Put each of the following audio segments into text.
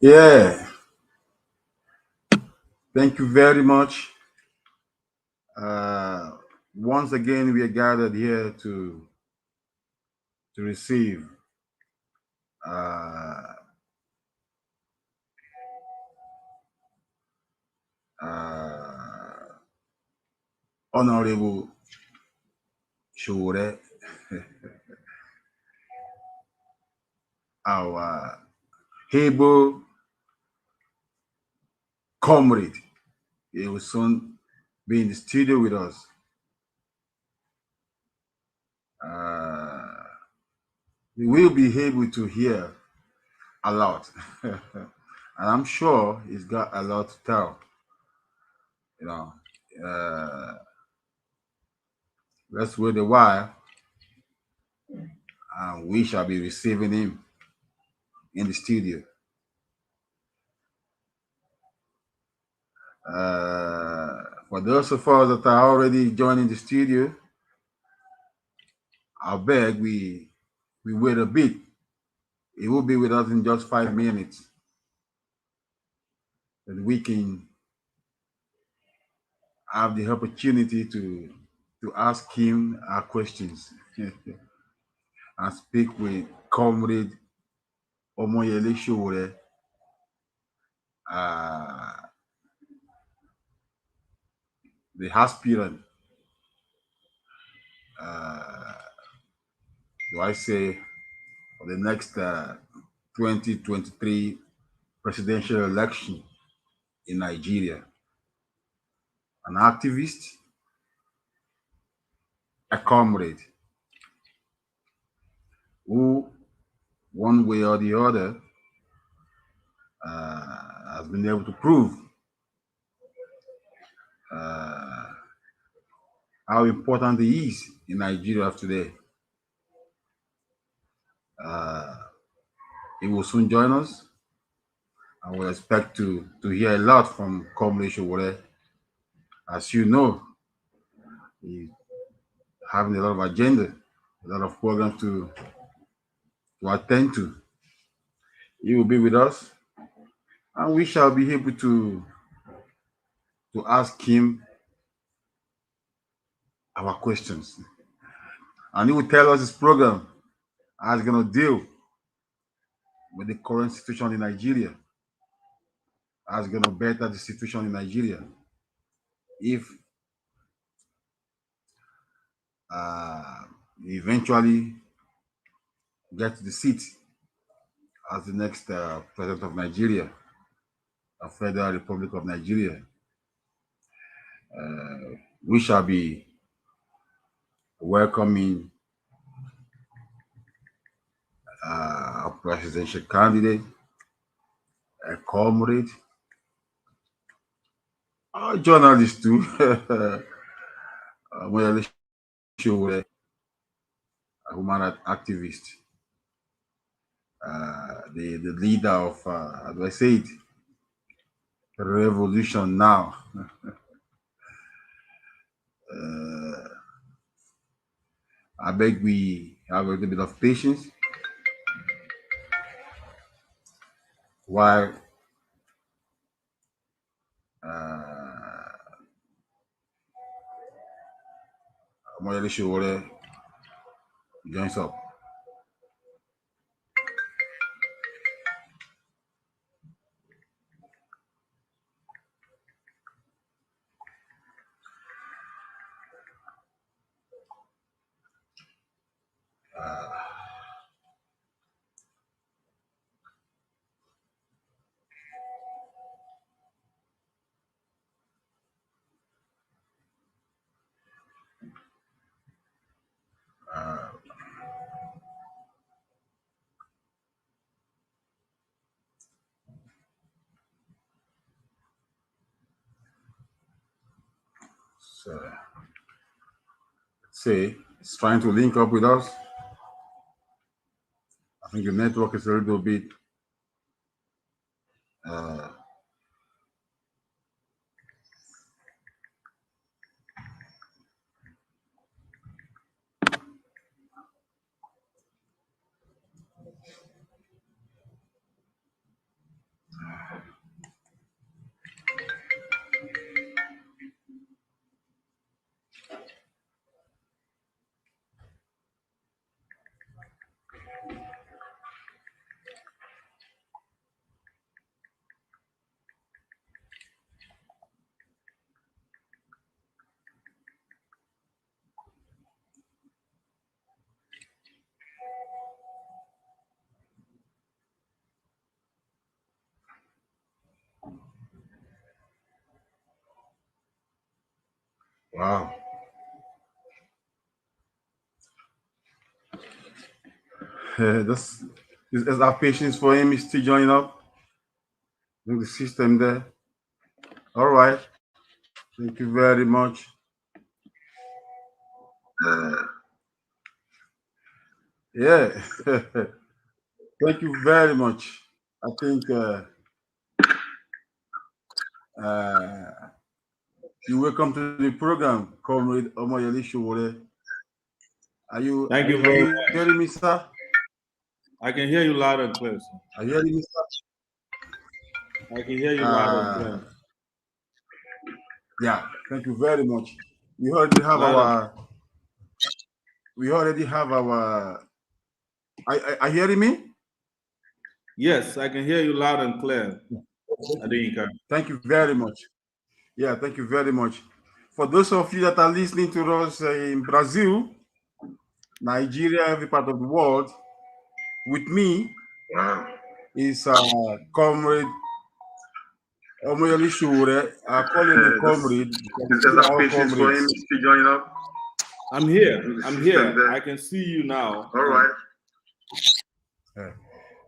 Yeah, thank you very much. Uh, Once again, we are gathered here to receive uh, uh, Honorable Sowore, our able comrade. He will soon be in the studio with us. Uh, we will be able to hear a lot, and I'm sure he's got a lot to tell. You know, uh, let's wait a while, and we shall be receiving him in the studio. For those of us that are already joining the studio, I beg we wait a bit. He will be with us in just 5 minutes, and we can have the opportunity to ask him our questions and speak with Comrade Omoyele Sowore, uh, the aspirant. Uh, do I say for the next 2023 presidential election in Nigeria? An activist, a comrade who, one way or the other, has been able to prove uh, how important he is in Nigeria today. Uh, he will soon join us, and we expect to hear a lot from Comrade Sowore. As you know, he's having a lot of agenda, a lot of programs to attend to. He will be with us, and we shall be able to ask him our questions. And he will tell us his program, how he's going to deal with the current situation in Nigeria, how he's going to better the situation in Nigeria if uh, he eventually gets the seat as the next president of Nigeria, a Federal Republic of Nigeria. We shall be welcoming a presidential candidate, a comrade, a journalist too, Omoyele Sowore, a human rights activist, the leader of, how do I say it, revolution now. Uh, I beg we have a little bit of patience while Omoyele Sowore joins up. So, say, it's trying to link up with us. I think the network is a little bit uh, Wow. That's is our patience for him is still joining up in the system there. All right. Thank you very much. Yeah. Thank you very much. I think uh, you welcome to the program, Comrade Omoyele Sowore. Thank you Are very you much. hearing me, sir? I can hear you loud and clear, sir. Are you hearing me, sir? I can hear you loud and clear. Yeah. Thank you very much. We already have Loud and our. We already have our. Are you hearing me? yes, I can hear you loud and clear, Adeyinka. Thank you very much. Yeah, thank you very much. For those of you that are listening to us in Brazil, Nigeria, every part of the world, with me is Comrade Omoyele Sowore. I call him a comrade because we are all comrades. I'm here. I'm here. I can see you now. All right.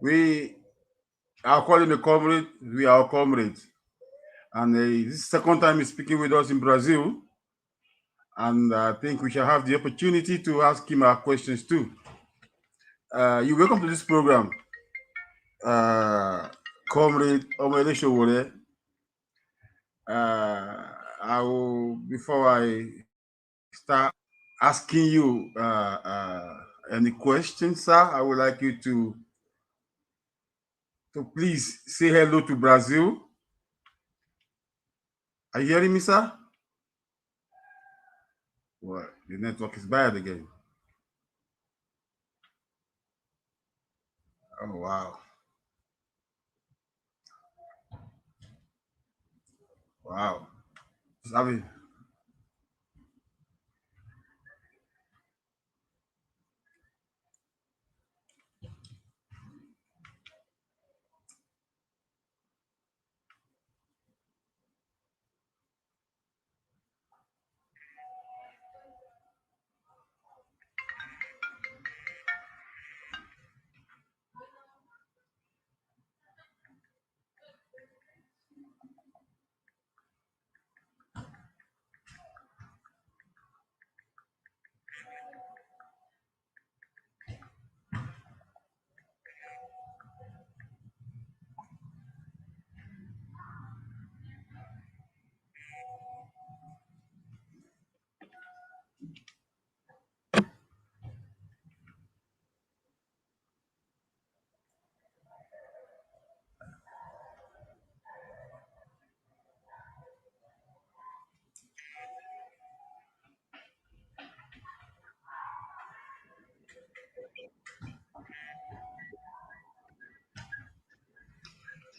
We are calling a comrade. We are all comrades. And this is the second time he's speaking with us in Brazil. And I think we shall have the opportunity to ask him our questions too. You're welcome to this program, Comrade Omoyele Sowore. I will, before I start asking you any questions, sir, I would like you to please say hello to Brazil. Are you hearing me, sir? Well, the network is bad again. Oh, wow. Wow. I mean,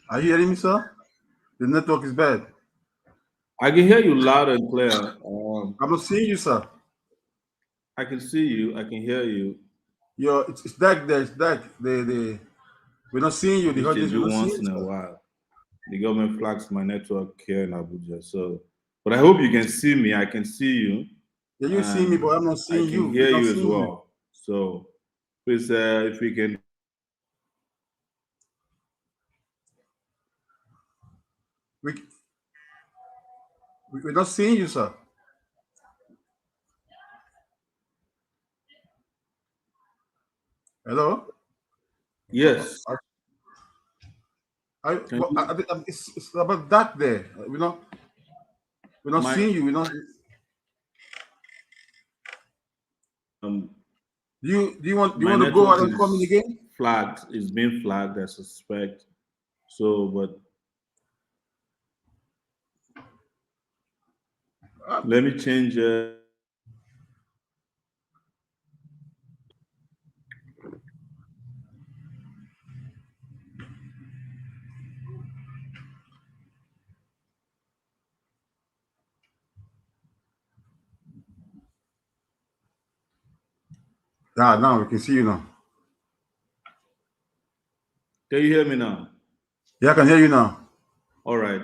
are you hearing me, sir? The network is bad. I can hear you loud and clear. I'm not seeing you, sir. I can see you. I can hear you. It's dark there. It's dark. We're not seeing you. The Which they audience, we're do not seeing once you, in a sir. while. The government flags my network here in Abuja. So, but I hope you can see me. I can see you, Yeah, you see me, and but I'm not I seeing can you. We're hear not you as seeing you. well. So, please, if we can. We, we're not seeing you, sir. Hello? Yes. Can you? It's about that there. We're not My seeing you. We're not. um Do you my want to go network out and come in is again? flagged. It's been flagged, I suspect. So, but let me change. Yeah, now we can see you now. Can you hear me now? Yeah, I can hear you now. All right.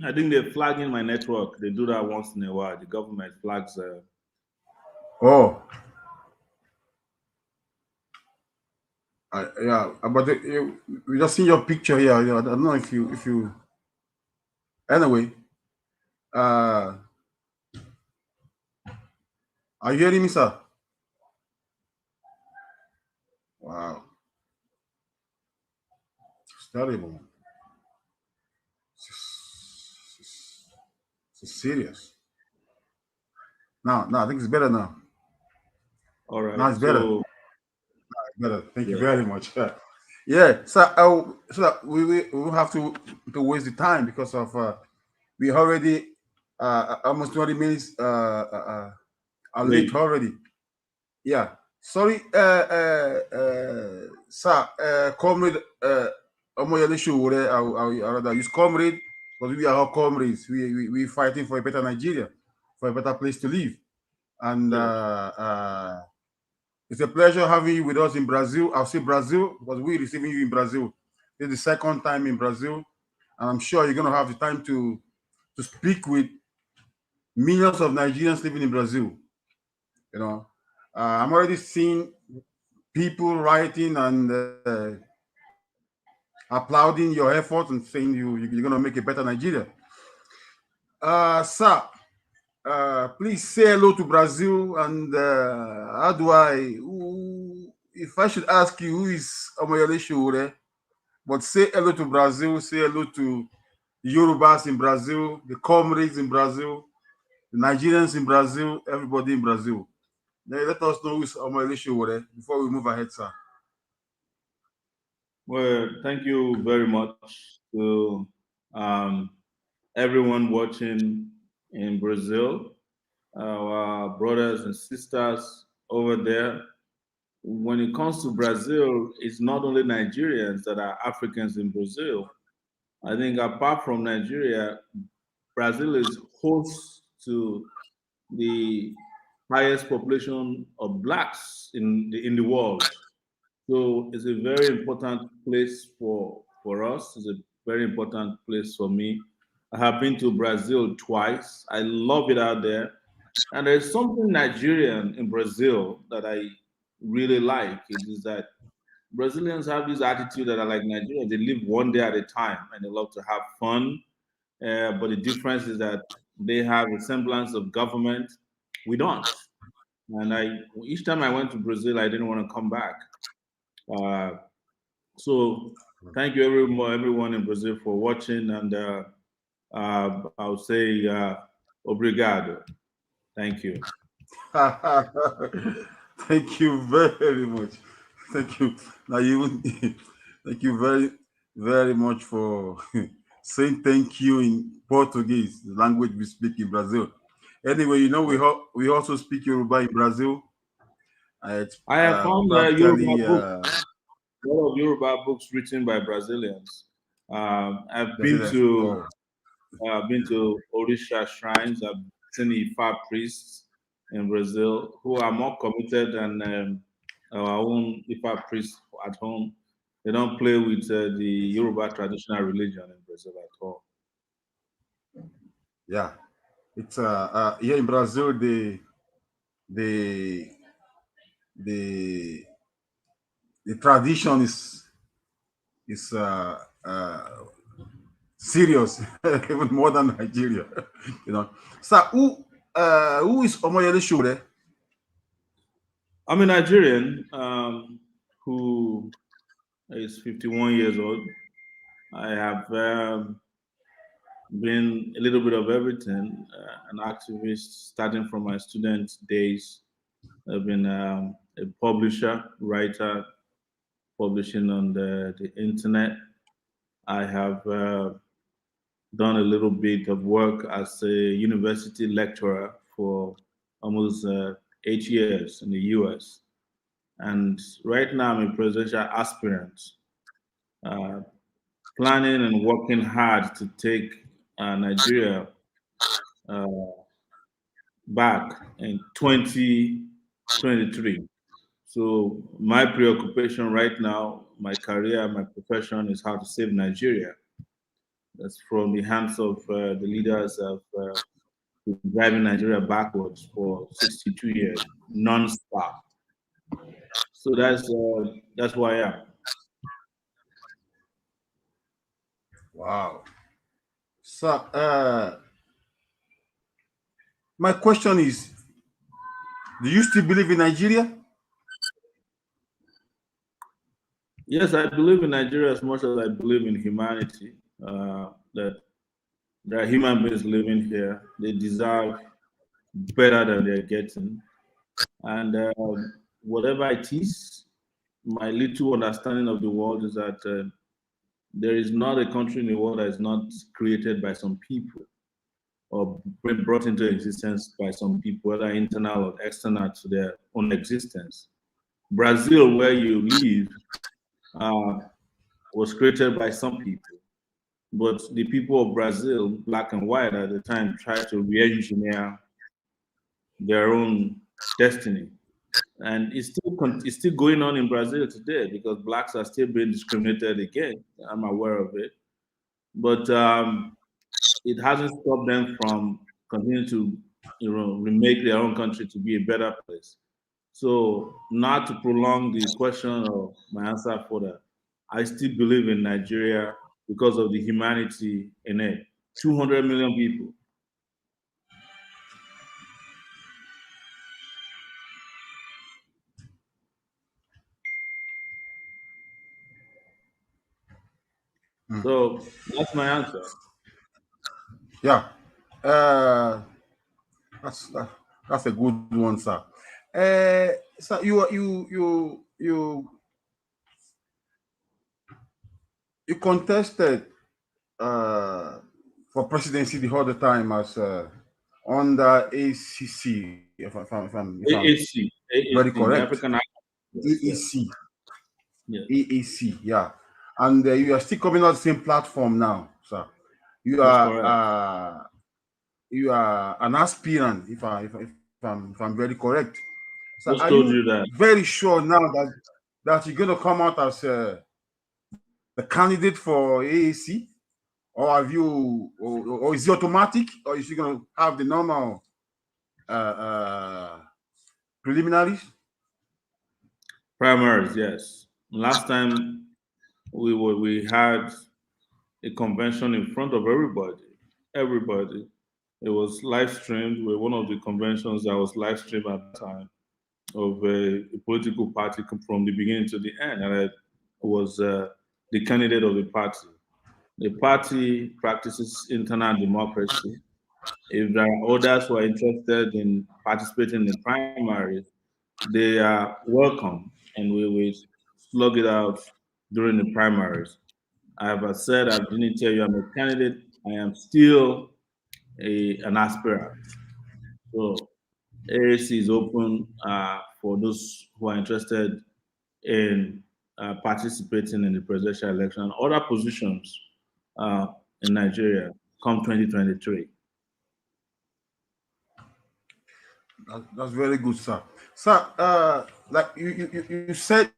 I think they're flagging my network. They do that once in a while. The government flags. Oh, yeah, but we just see your picture here. I don't know if you. Anyway, uh, are you hearing me, sir? Wow, it's terrible. It's, it's serious. Now I think it's better now. All Now right. it's better. So Better. Thank you yeah, very much. Yeah, so so that we will have to waste the time because of we already almost 20 minutes are late late. already. Yeah. Sorry, sir, comrade Omoyele Sowore, I rather use comrade because we are all comrades. We fighting for a better Nigeria, for a better place to live. And Yes. it's a pleasure having you with us in Brazil. I'll say Brazil because we're receiving you in Brazil. It's the second time in Brazil, and I'm sure you're going to have the time to speak with millions of Nigerians living in Brazil. You know, I'm already seeing people writing and applauding your efforts and saying you're going to make a better Nigeria. Sir, please say hello to Brazil. And how do if I should ask you, who is Omoyele Sowore? But say hello to Brazil, say hello to the Yorubas in Brazil, the comrades in Brazil, the Nigerians in Brazil, everybody in Brazil. Then let us know who is Omoyele Sowore before we move ahead, sir. Well, thank you very much to um, everyone watching in Brazil, our brothers and sisters over there. When it comes to Brazil, it's not only Nigerians that are Africans in Brazil. I think apart from Nigeria, Brazil is host to the highest population of blacks in the world. So it's a very important place for us. It's a very important place for me. I have been to Brazil twice. I love it out there. And there's something Nigerian in Brazil that I really like. It is that Brazilians have this attitude that are like Nigerians. They live one day at a time and they love to have fun. But the difference is that they have a semblance of government. We don't. And each time I went to Brazil, I didn't want to come back. Uh, so thank you everyone in Brazil for watching, and I'll say obrigado. Thank you. Thank you very much. Thank you. Now you thank you very much for saying thank you in Portuguese, the language we speak in Brazil. Anyway, we also speak Yoruba in Brazil. It's I have found Yoruba practically books, a lot of Yoruba books written by Brazilians. I've Brazilian. Oh, been to Orisha shrines. I've seen Ifa priests in Brazil who are more committed than our own Ifa priests at home. They don't play with the Yoruba traditional religion in Brazil at all. yeah. It's here in Brazil the the the tradition is serious, even more than Nigeria. you know. So who is Omoyele Sowore? I'm a Nigerian who is 51 years old. I have been a little bit of everything, an activist starting from my student days. I've been a publisher, writer, publishing on the internet. I have done a little bit of work as a university lecturer for almost 8 years in the US. And right now, I'm a presidential aspirant, uh, planning and working hard to take Nigeria uh, back in 2023. So, my preoccupation right now, my career, my profession is how to save Nigeria. that's from the hands of the leaders of been driving Nigeria backwards for 62 years, non-stop. So that's who I am. Wow. So, my question is, do you still believe in Nigeria? Yes, I believe in Nigeria as much as I believe in humanity. That there are human beings living here. They deserve better than they're getting. And whatever it is, my little understanding of the world is that there is not a country in the world that is not created by some people or brought into existence by some people, whether internal or external to their own existence. Brazil, where you live, uh, was created by some people, but the people of Brazil, black and white at the time, tried to re-engineer their own destiny, and it's still going on in Brazil today because blacks are still being discriminated against. I'm aware of it, but it hasn't stopped them from continuing to remake their own country to be a better place. So, not to prolong the question or my answer further, I still believe in Nigeria because of the humanity in it. 200 million people. So that's my answer. Yeah. Uh, that's that's a good one, sir. So you contested for presidency the whole the time as under ACC, if I'm AAC, very AAC, correct. the African Act. Yes, yes, AAC, yes. AAC, yeah. And you are still coming on the same platform now, sir. You That's are correct. an aspirant, if I'm very correct. So are Just you told you that. very sure now that you're going to come out as the candidate for AAC, or have you, or is it automatic, or is he going to have the normal preliminaries? Primaries, yes. Last time we had a convention in front of everybody. Everybody. It was live streamed. We're one of the conventions that was live streamed at the time of a political party from the beginning to the end, and I was the candidate of the party. The party practices internal democracy. If there are others who are interested in participating in primaries, they are welcome, and we will slug it out during the primaries. I have said I didn't tell you I'm a candidate. I am still an aspirant. So AAC is open for those who are interested in participating in the presidential election and other positions uh, in Nigeria come 2023. That's very good, sir. Sir, like you said,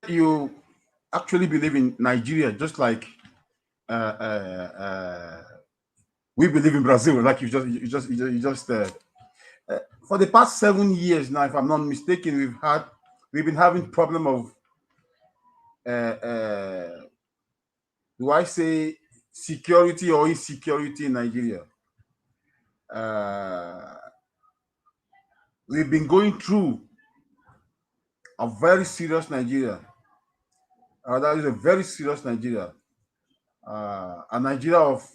you actually believe in Nigeria, just like uh, uh, uh, we believe in Brazil. Like for the past 7 years now, if I'm not mistaken, we've been having problem of do I say security or insecurity in Nigeria. Uh, we've been going through a very serious Nigeria. That is a very serious Nigeria. A Nigeria of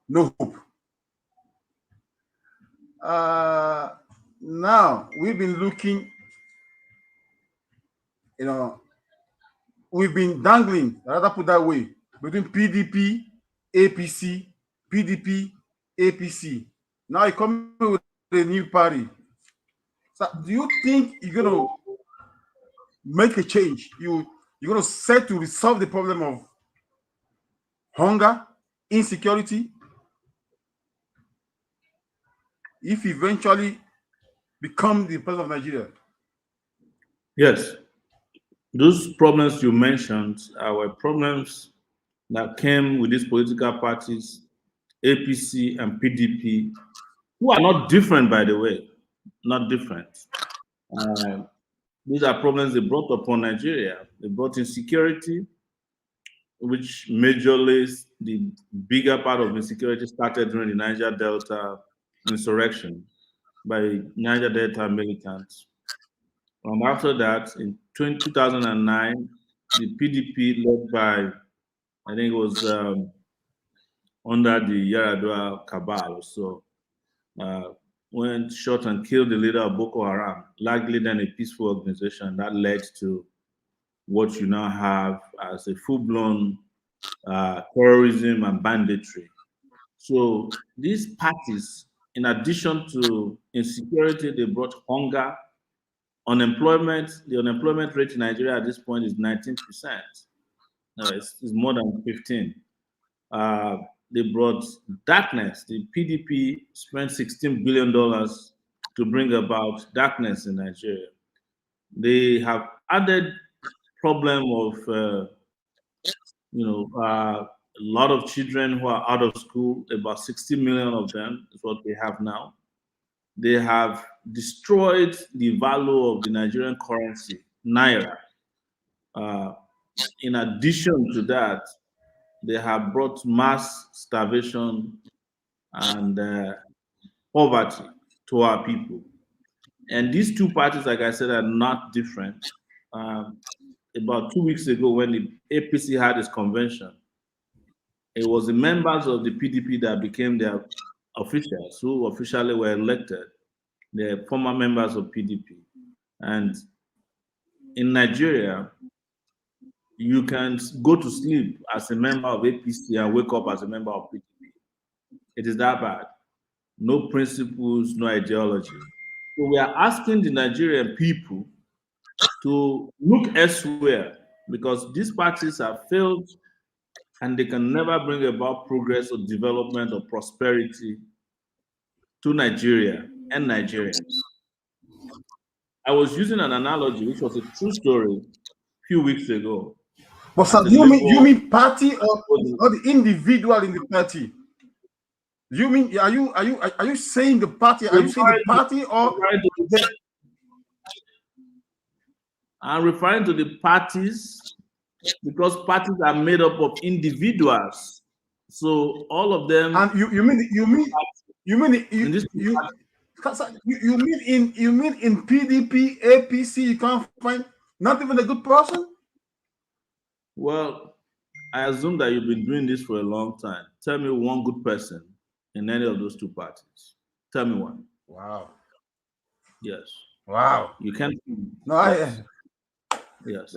no hope. Uh, Now we've been looking, you know, we've been dangling, rather put that way, between PDP, APC, PDP, APC. Now you're coming with a new party. So do you think you're gonna make a change? You're gonna set to resolve the problem of hunger, insecurity, if you eventually become the president of Nigeria? Yes, those problems you mentioned are problems that came with these political parties, APC and PDP, who are not different, by the way, not different. Uh, these are problems they brought upon Nigeria. They brought insecurity, which majorly the bigger part of insecurity started during the Niger Delta insurrection by Niger Delta militants. And after that, in 2009, the PDP, led by, I think it was under the Yaradua cabal, so uh, went shot and killed the leader of Boko Haram, largely then a peaceful organization that led to what you now have as a full-blown terrorism and banditry. So these parties, in addition to insecurity, they brought hunger, unemployment. The unemployment rate in Nigeria at this point is 19%. No, it's more than 15. Uh, they brought darkness. The PDP spent $16 billion to bring about darkness in Nigeria. They have added problem of a lot of children who are out of school. About 60 million of them is what they have now. They have destroyed the value of the Nigerian currency, naira. Uh, in addition to that, they have brought mass starvation and poverty to our people. And these two parties, like I said, are not different. Um, about 2 weeks ago, when the APC had its convention, it was the members of the PDP that became their officials who officially were elected, the former members of PDP. And in Nigeria, you can go to sleep as a member of APC and wake up as a member of PDP. It is that bad. No principles, no ideology. So we are asking the Nigerian people to look elsewhere because these parties have failed and they can never bring about progress or development or prosperity to Nigeria and Nigerians. I was using an analogy, which was a true story a few weeks ago. But As sir, a do you mean party labor, or the individual in the party? Do you mean are you saying the party? Are you saying the referring to, party or referring to the, I'm referring to the parties because parties are made up of individuals. So all of them and you mean in this in PDP APC you can't find not even a good person? well, I assume that you've been doing this for a long time. Tell me one good person in any of those two parties. Tell me one. Wow. Yes. Wow. You can't. No, Yes. Yes.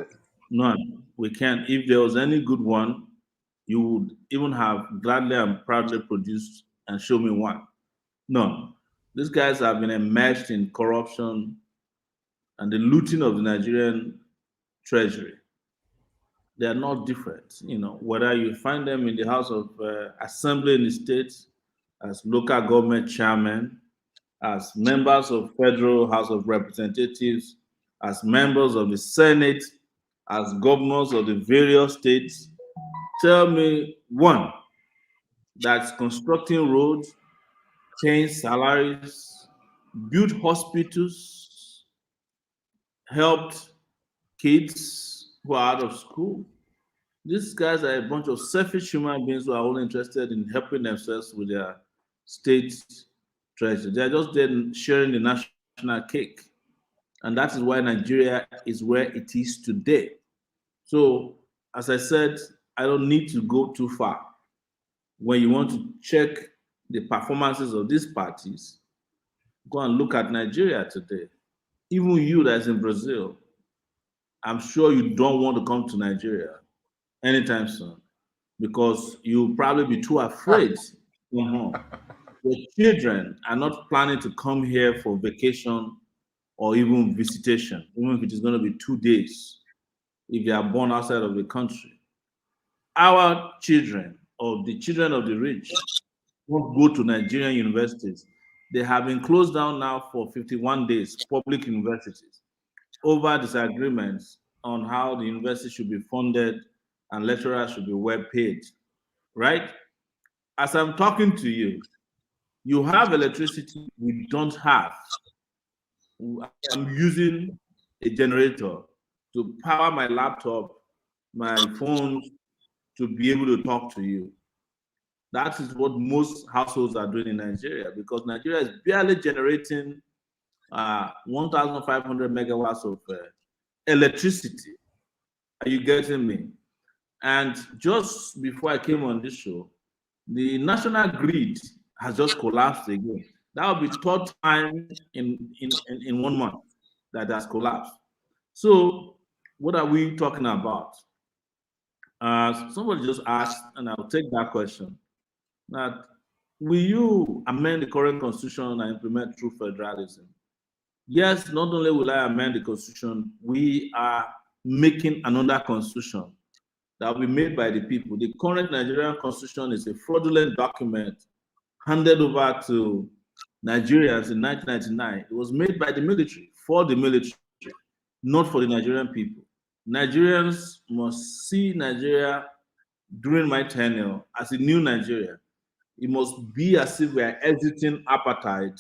None. We can't. If there was any good one, you would even have gladly and proudly produced and show me one. None. These guys have been immersed in corruption and the looting of the Nigerian treasury. They are not different. Whether you find them in the House of Assembly in the states, as local government chairmen, as members of Federal House of Representatives, as members of the Senate, as governors of the various states. Tell me one that's constructing roads, paying salaries, built hospitals, helped kids who are out of school. These guys are a bunch of selfish human beings who are only interested in helping themselves with their state treasure. They're just there sharing the national cake. And that is why Nigeria is where it is today. So, as I said, I don't need to go too far. When you want to check the performances of these parties, go and look at Nigeria today. Even you that's in Brazil, I'm sure you don't want to come to Nigeria anytime soon because you'll probably be too afraid to come home. Your children are not planning to come here for vacation or even visitation, even if it is going to be 2 days if they are born outside of the country. Our children or the children of the rich won't go to Nigerian universities. They have been closed down now for 51 days, public universities, over disagreements on how the university should be funded and lecturers should be well paid, right? As I'm talking to you, you have electricity we don't have. I'm using a generator to power my laptop, my phone, to be able to talk to you. That is what most households are doing in Nigeria, because Nigeria is barely generating 1,500 megawatts of electricity. Are you getting me? And just before I came on this show, the national grid has just collapsed again. That will be third time in 1 month that has collapsed. So what are we talking about? Somebody just asked, and I'll take that question. That will you amend the current constitution and implement true federalism? Yes, not only will I amend the constitution, we are making another constitution that will be made by the people. The current Nigerian constitution is a fraudulent document handed over to Nigerians in 1999. It was made by the military, for the military, not for the Nigerian people. Nigerians must see Nigeria during my tenure as a new Nigeria. It must be as if we are exiting apartheid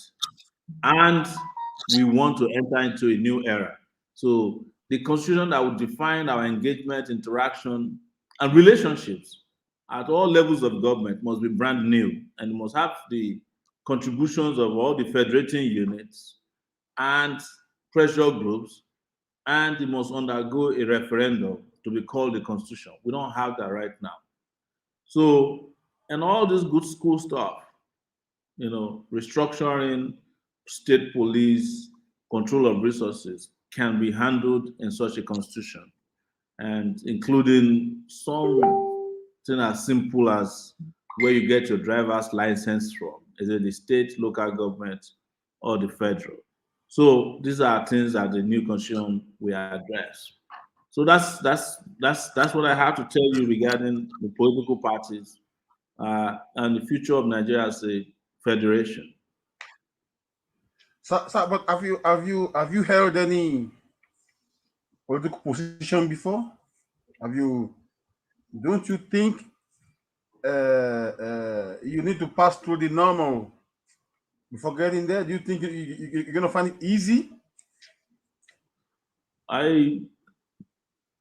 and we want to enter into a new era. So the constitution that will define our engagement, interaction, and relationships at all levels of government must be brand new and must have the contributions of all the federating units and pressure groups, and it must undergo a referendum to be called the constitution. We don't have that right now. So, and all this good school stuff, restructuring state police, control of resources can be handled in such a constitution, and including something as simple as where you get your driver's license from. Is it the state, local government, or the federal? So these are things that the new constitution will address. So that's what I have to tell you regarding the political parties and the future of Nigeria as a federation. So, but have you held any political position before? Have you? Don't you think you need to pass through the normal before getting there? Do you think you're gonna find it easy? I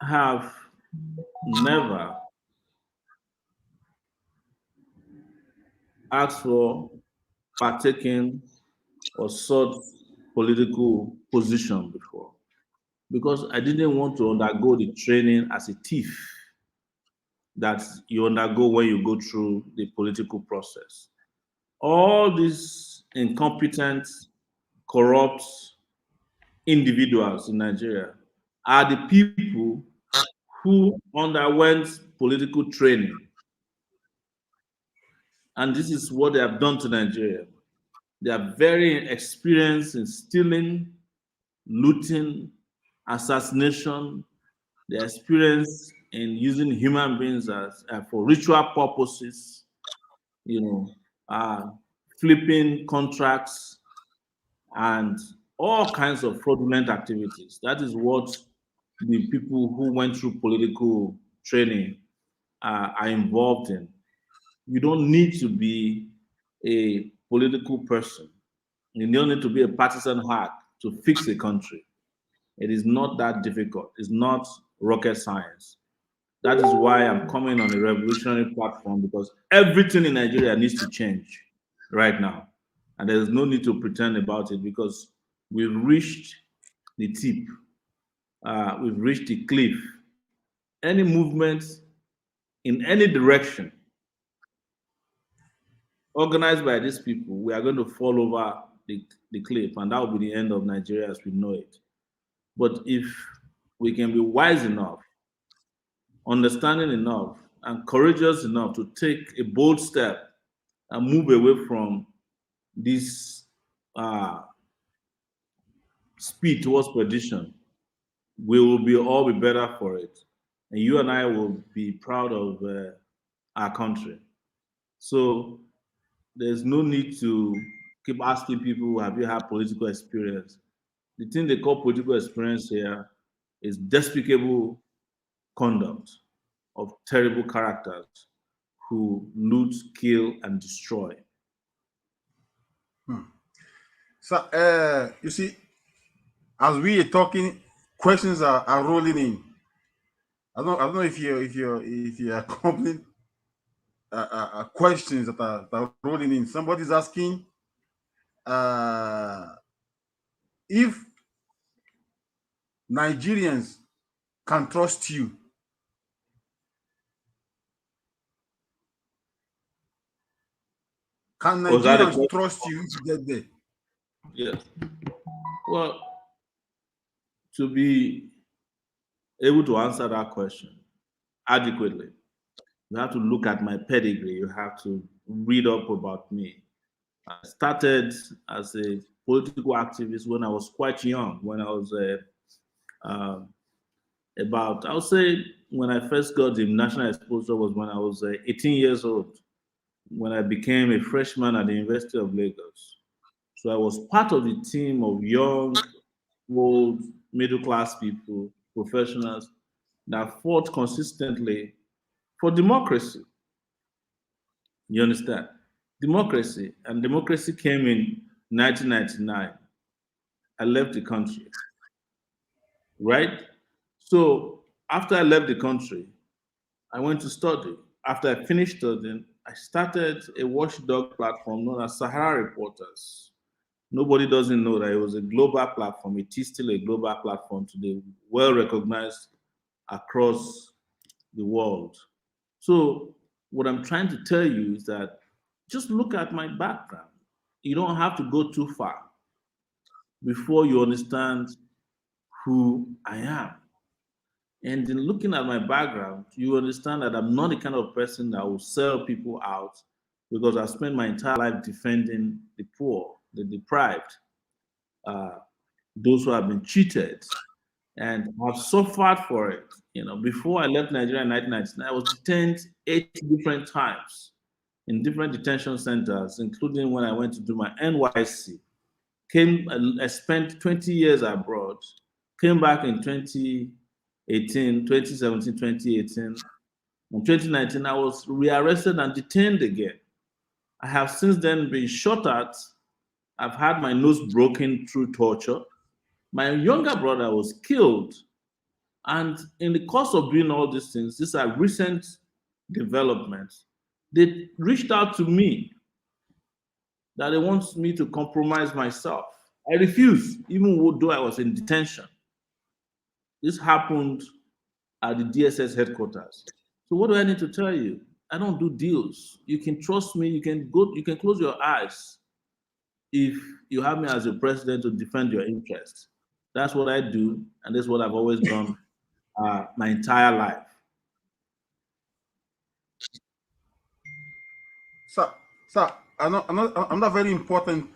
have never asked for, partaken, or sought political position before because I didn't want to undergo the training as a thief that you undergo when you go through the political process. All these incompetent, corrupt individuals in Nigeria are the people who underwent political training. And this is what they have done to Nigeria. They are very experienced in stealing, looting, assassination. They are experienced in using human beings as for ritual purposes, you know, uh, flipping contracts, and all kinds of fraudulent activities. That is what the people who went through political training are involved in. You don't need to be a political person. You don't need to be a partisan hack to fix a country. It is not that difficult. It's not rocket science. That is why I'm coming on a revolutionary platform, because everything in Nigeria needs to change right now. And there's no need to pretend about it because we've reached the tip, we've reached the cliff. Any movement in any direction organized by these people, we are going to fall over the cliff, and that will be the end of Nigeria as we know it. But if we can be wise enough, understanding enough, and courageous enough to take a bold step and move away from this uh, speed towards perdition, we will be all be better for it, and you and I will be proud of our country. So there's no need to keep asking people, have you had political experience? The thing they call political experience here is despicable conduct. of terrible characters who loot, kill, and destroy. So, you see, as we are talking, questions are rolling in. I don't know if you are accompanying questions that are rolling in. Somebody's asking uh, if Nigerians can trust you. Can Was that a Nigerians question? trust you if you get there? Yes. Well, to be able to answer that question adequately, you have to look at my pedigree. You have to read up about me. I started as a political activist when I was quite young, when I was uh, about, I would say, when I first got the national exposure was when I was 18 years old, when I became a freshman at the University of Lagos. So I was part of the team of young, old, middle class people, professionals that fought consistently for democracy. You understand? Democracy. And democracy came in 1999. I left the country, right? So after I left the country, I went to study. After I finished studying, I started a watchdog platform known as Sahara Reporters. Nobody doesn't know that it was a global platform. It is still a global platform today, well recognized across the world. So, what I'm trying to tell you is that just look at my background. You don't have to go too far before you understand who I am. And in looking at my background, you understand that I'm not the kind of person that will sell people out because I spent my entire life defending the poor, the deprived, uh, those who have been cheated, and have suffered for it. You know, before I left Nigeria in 1999, I was detained 8 different times in different detention centers, including when I went to do my NYC. I spent 20 years abroad, came back in 2018, 2017, 2018. In 2019, I was rearrested and detained again. I have since then been shot at. I've had my nose broken through torture. My younger brother was killed. And in the course of doing all these things, these are recent developments. They reached out to me that they want me to compromise myself. I refused, even though I was in detention. This happened at the DSS headquarters. So what do I need to tell you? I don't do deals. You can trust me. You can close your eyes if you have me as your president to defend your interests. That's what I do, and that's what I've always done my entire life. So, another very important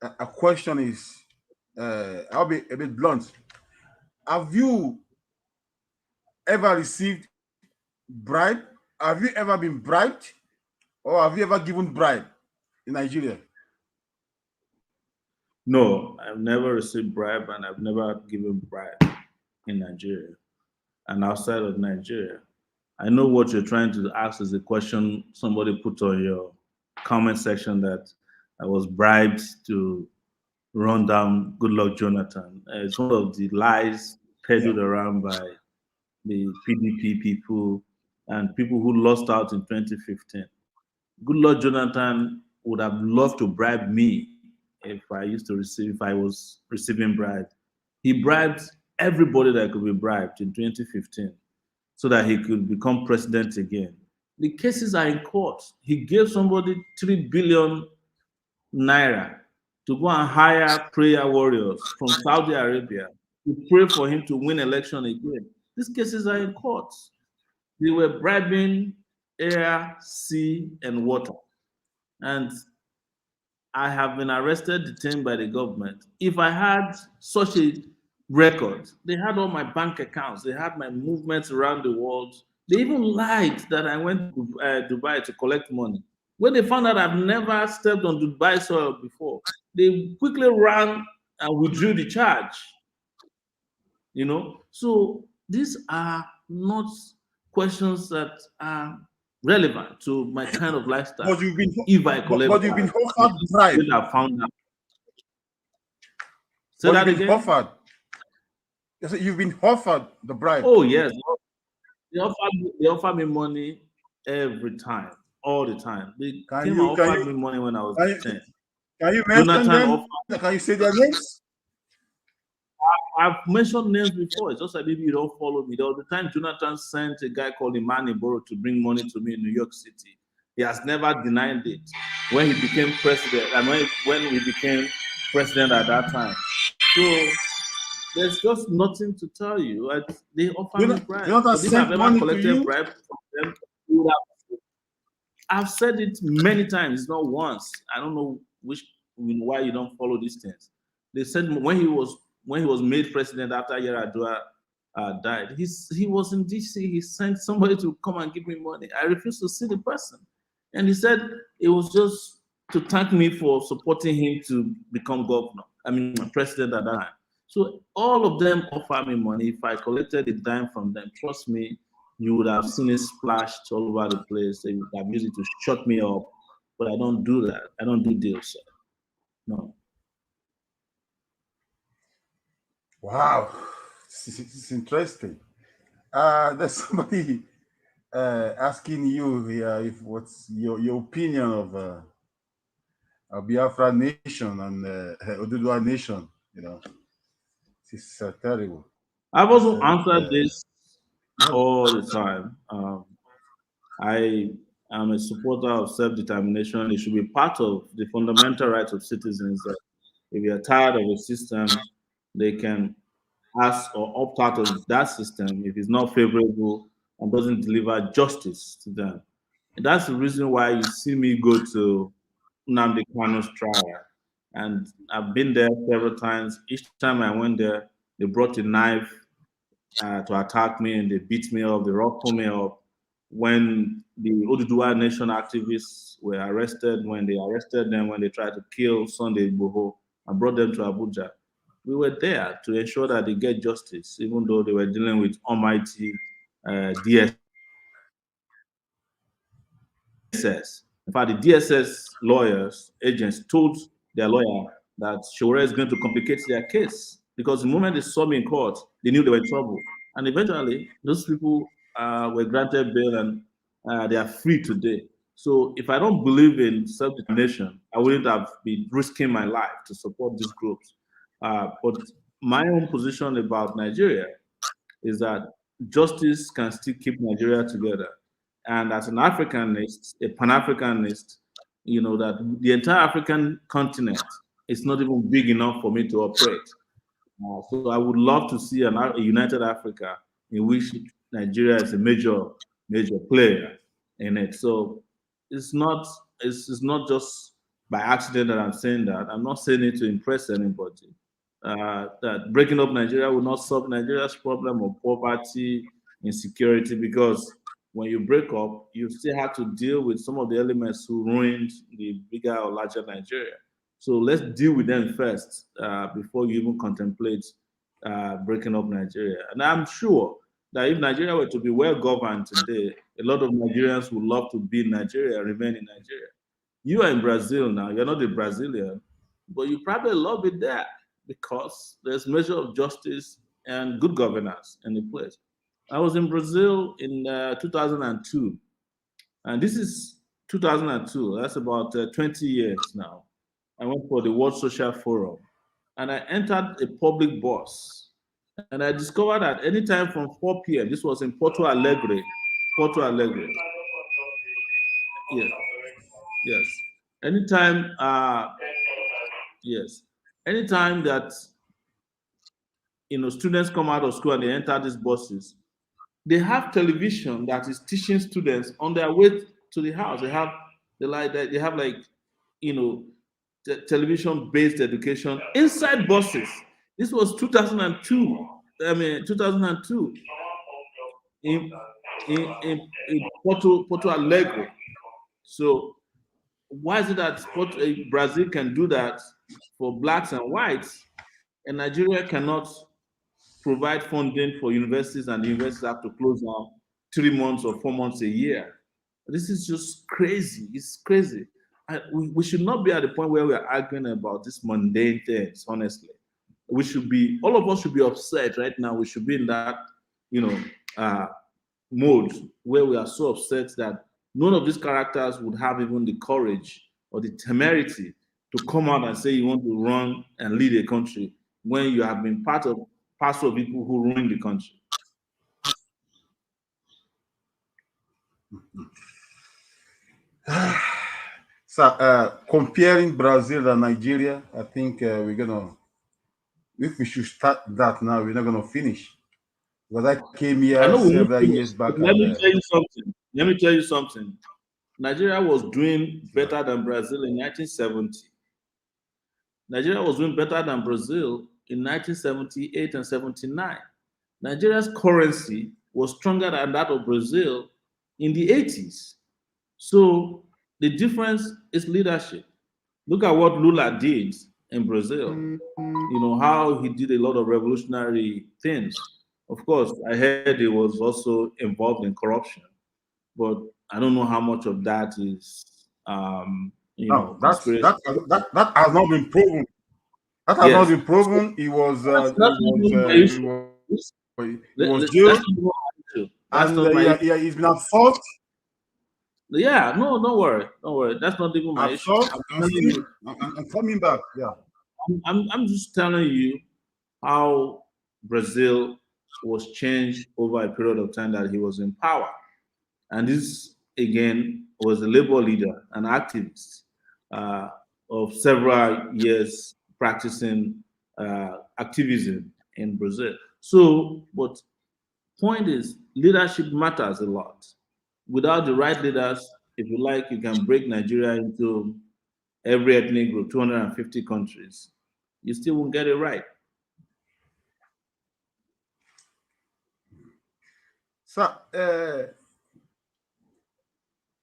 a question is, I'll be a bit blunt. Have you ever received bribe? Have you ever been bribed, or have you ever given bribe in Nigeria? No, I've never received bribe and I've never given bribe in Nigeria and outside of Nigeria. I know what you're trying to ask is a question somebody put on your comment section that I was bribed to run down Good Luck Jonathan. It's one of the lies Yeah. peddled around by the PDP people and people who lost out in 2015. Good Lord Jonathan would have loved to bribe me if I was receiving bribe. He bribed everybody that could be bribed in 2015 so that he could become president again. The cases are in court. He gave somebody 3 billion naira to go and hire prayer warriors from Saudi Arabia to pray for him to win election again. These cases are in court. They were bribing air, sea, and water. And I have been arrested, detained by the government. If I had such a record, they had all my bank accounts, they had my movements around the world. They even lied that I went to Dubai to collect money. When they found out I've never stepped on Dubai soil before, they quickly ran and withdrew the charge. You know, so these are not questions that are relevant to my kind of lifestyle. But you've been If I collect but you've bribe, been if offered this bribe. would have found out. Say But you've that been again. offered. I said you've been offered the bribe. Oh yes, they offer me money every time, all the time. They Can came and you can offered you me money when I was can you, 10. can you mention Jonathan them? offered. Can you say their names? I've mentioned names before. It's just that maybe you don't follow me. There was the time Jonathan sent a guy called Imani Boro to bring money to me in New York City. He has never denied it. When he became president, and when we became president at that time. So there's just nothing to tell you. They offer me bribe. Jonathan But if I've sent ever money to collected you. bribe from them, you would I've said it many times, not once. I don't know why you don't follow these things. They said when he was made president after Yaradua died, he was in DC. He sent somebody to come and give me money. I refused to see the person, and he said it was just to thank me for supporting him to become governor. I mean, president at that time. So all of them offer me money. If I collected a dime from them, trust me, you would have seen it splashed all over the place. They would have used it to shut me up. But I don't do that. I don't do deals, sir. No. Wow, this is interesting. There's somebody asking you here if what's your opinion of Biafra nation and Oduduwa nation. It's terrible. I've It's also answered this all the time. I am a supporter of self-determination. It should be part of the fundamental rights of citizens that if you're tired of a system, they can ask or opt out of that system if it's not favorable and doesn't deliver justice to them. And that's the reason why you see me go to Nnamdi Kanu's trial. And I've been there several times. Each time I went there, they brought a knife to attack me and they beat me up, they roughed me up. When the Oduduwa Nation activists were arrested, when they arrested them, when they tried to kill Sunday Igboho and brought them to Abuja, we were there to ensure that they get justice, even though they were dealing with almighty DSS. In fact, the DSS lawyers, agents, told their lawyer that Sowore is going to complicate their case because the moment they saw me in court, they knew they were in trouble. And eventually, those people were granted bail and they are free today. So if I don't believe in self-determination, I wouldn't have been risking my life to support these groups. But my own position about Nigeria is that justice can still keep Nigeria together. And as an Africanist, a Pan Africanist, you know that the entire African continent is not even big enough for me to operate. So I would love to see a united Africa in which Nigeria is a major player in it. So it's not it's not just by accident that I'm saying that. I'm not saying it to impress anybody. That breaking up Nigeria will not solve Nigeria's problem of poverty, insecurity, because when you break up, you still have to deal with some of the elements who ruined the bigger or larger Nigeria. So let's deal with them first before you even contemplate breaking up Nigeria. And I'm sure that if Nigeria were to be well governed today, a lot of Nigerians would love to be in Nigeria, remain in Nigeria. You are in Brazil now. You're not a Brazilian, but you probably love it there because there's measure of justice and good governance in the place. I was in Brazil in 2002, and this is 2002. That's about 20 years now. I went for the World Social Forum, and I entered a public bus, and I discovered that anytime from 4 p.m. This was in Porto Alegre. Yes, yes. Anytime, yes, anytime that students come out of school and they enter these buses, they have television that is teaching students on their way to the house. They have like you know television based education inside buses. This was 2002. I mean 2002 in in Porto Alegre. So why is it that Brazil can do that for blacks and whites, and Nigeria cannot provide funding for universities, and the universities have to close down 3 months or 4 months a year. This is just crazy. It's crazy. And we should not be at the point where we are arguing about these mundane things, honestly. We should be, all of us should be upset right now. We should be in that, you know, uh, mode where we are so upset that none of these characters would have even the courage or the temerity to come out and say you want to run and lead a country when you have been part of people who ruined the country. So, comparing Brazil and Nigeria, I think if we should start that now, we're not gonna finish. Because I came I here know we won't several finish, years but back, let and me tell you something. Let me tell you something. Nigeria was doing yeah. better than Brazil in 1970. Nigeria was doing better than Brazil in 1978 and 79. Nigeria's currency was stronger than that of Brazil in the 80s. So the difference is leadership. Look at what Lula did in Brazil. You know, how he did a lot of revolutionary things. Of course, I heard he was also involved in corruption, but I don't know how much of that is, No, conspiracy. that has not been proven. That has not Yes. been So proven. that's not even my issue. He was That's jailed, not even my issue. That's and not my issue. he's been absolved, Yeah, no, don't worry, don't worry. That's not even my issue. absolved, I'm and telling still you, and coming back. Yeah. I'm just telling you how Brazil was changed over a period of time that he was in power. And this, again, was a labor leader, an activist uh, of several years practicing activism in Brazil. So, but point is, leadership matters a lot. Without the right leaders, if you like, you can break Nigeria into every ethnic group, 250 countries. You still won't get it right. So,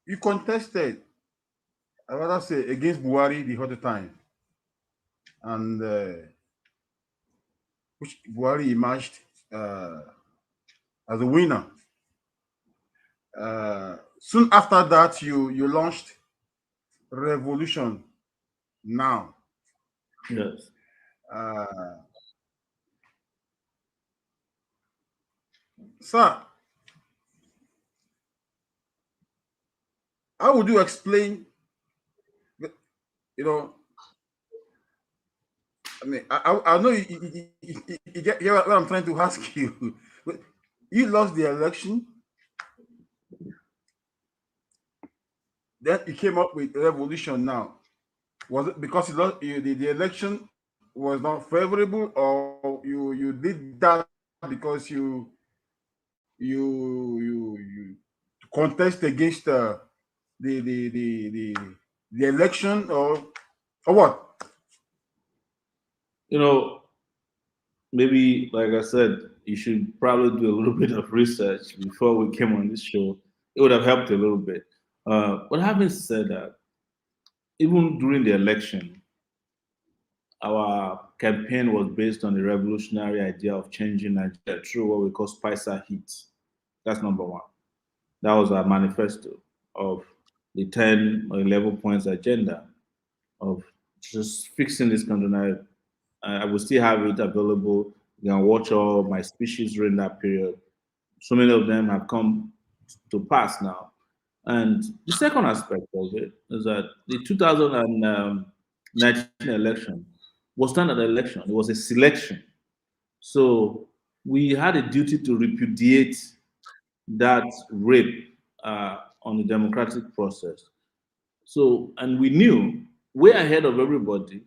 you contested, I rather say, against Buhari the other time, and which Buhari emerged uh, as a winner. Soon after that, you launched Revolution Now. Yes. Uh, Sir, how would you explain? You know, I mean, I know you get what I'm trying to ask you. But you lost the election, then you came up with Revolution Now. Was it because you lost, the election was not favorable, or you did that because you contest against the the the the the election, or what? You know, maybe, like I said, you should probably do a little bit of research before we came on this show. It would have helped a little bit. But having said that, even during the election, our campaign was based on the revolutionary idea of changing Nigeria through what we call Spicer Heat. That's number one. That was our manifesto of the 10 or 11 points agenda of just fixing this country. Now, I will still have it available. You can watch all my speeches during that period. So many of them have come to pass now. And the second aspect of it is that the 2019 election was not an election, it was a selection. So we had a duty to repudiate that rape on the democratic process. So, and we knew way ahead of everybody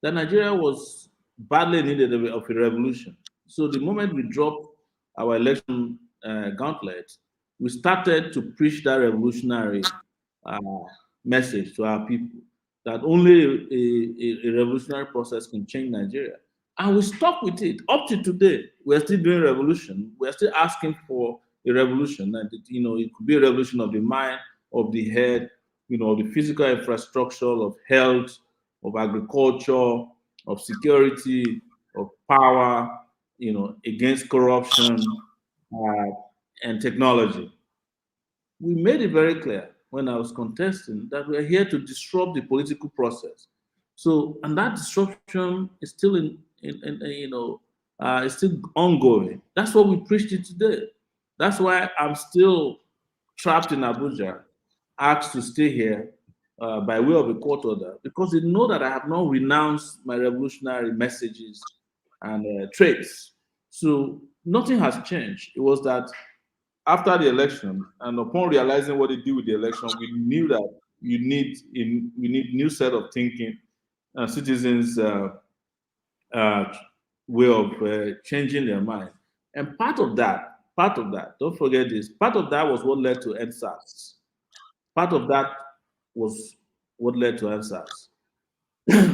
that Nigeria was badly needed of a revolution. So, the moment we dropped our election gauntlet, we started to preach that revolutionary uh, message to our people that only a revolutionary process can change Nigeria. And we stuck with it up to today. We're still doing revolution. We're still asking for a revolution. And it could be a revolution of the mind, of the head, the physical infrastructure, of health, of agriculture, of security, of power, against corruption, uh, and technology. we made it very clear when I was contesting that we're here to disrupt the political process. So, and that disruption is still it's still ongoing. That's what we preached it today. That's why I'm still trapped in Abuja, asked to stay here by way of a court order because they know that I have not renounced my revolutionary messages and traits. So nothing has changed. It was that after the election and upon realizing what they did with the election, we knew that we need new set of thinking, citizens' uh, way of changing their mind. And part of that, don't forget this, part of that was what led to NSAS. Part of that was what led to NSAS.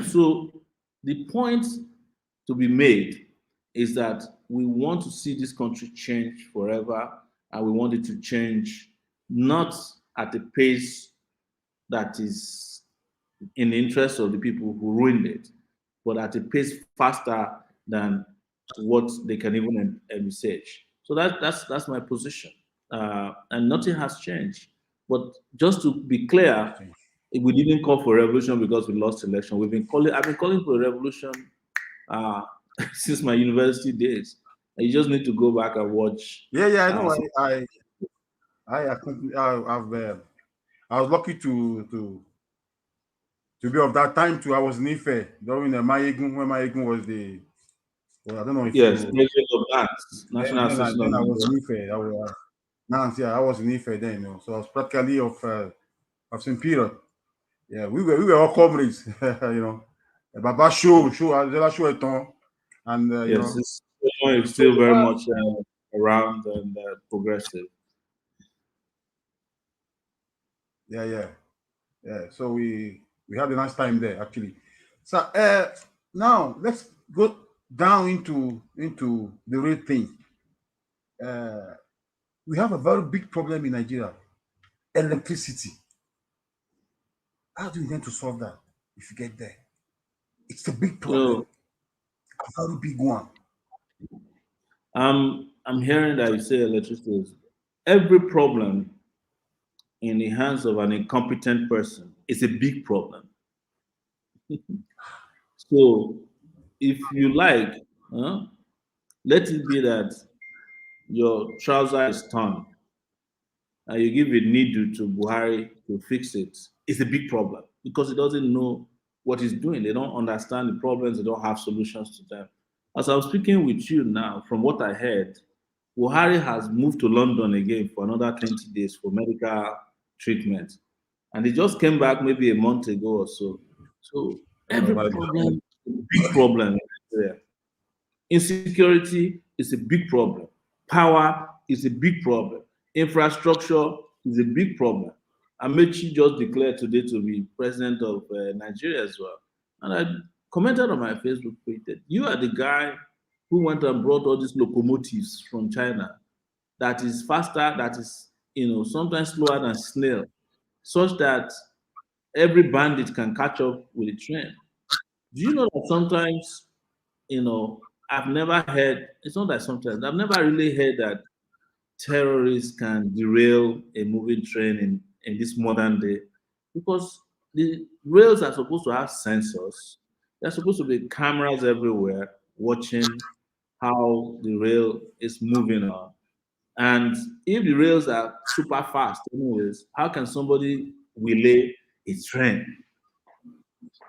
So the point to be made is that we want to see this country change forever, and we want it to change not at a pace that is in the interest of the people who ruined it, but at a pace faster than what they can even envisage. So that's my position, and nothing has changed. But just to be clear, we didn't call for a revolution because we lost election. I've been calling for a revolution uh, since my university days. You just need to go back and watch. Yeah, yeah, I know. Some, I was lucky to be of that time too. I was in Ife during the Mayegun when Mayegun was the. Well, I don't know if yes, you. President of Dance, National Association of Then I was Nigeria. in Ife. Nance, yeah, I was in Ife then. So I was practically of St. Peter. Yeah, we were all comrades. Baba show, Angela show it on, and Yes, it's still very much around and progressive. yeah, yeah, yeah. So we had a nice time there actually. So now let's go down into the real thing. Uh, we have a very big problem in Nigeria: electricity. How do we intend to solve that if you get there? It's a big You know, problem, a very big one. I'm hearing that you say electricity is every problem in the hands of an incompetent person is a big problem. So if you like, huh, let it be that your trouser is torn and you give a needle to Buhari to fix it. It's a big problem because he doesn't know what he's doing. They don't understand the problems. They don't have solutions to them. As I'm speaking with you now, from what I heard, Buhari has moved to London again for another 20 days for medical treatment. And he just came back maybe a month ago or so. So Oh, every very good. problem, big problem in Nigeria. Insecurity is a big problem. Power is a big problem. Infrastructure is a big problem. Amechi just declared today to be president of Nigeria as well. And I commented on my Facebook page that you are the guy who went and brought all these locomotives from China that is faster, that is, sometimes slower than snail, such that every bandit can catch up with the train. Do you know that sometimes, I've never heard, it's not that sometimes, I've never really heard that terrorists can derail a moving train in this modern day because the rails are supposed to have sensors. There's supposed to be cameras everywhere watching how the rail is moving on. And if the rails are super fast, anyways, how can somebody relay a train?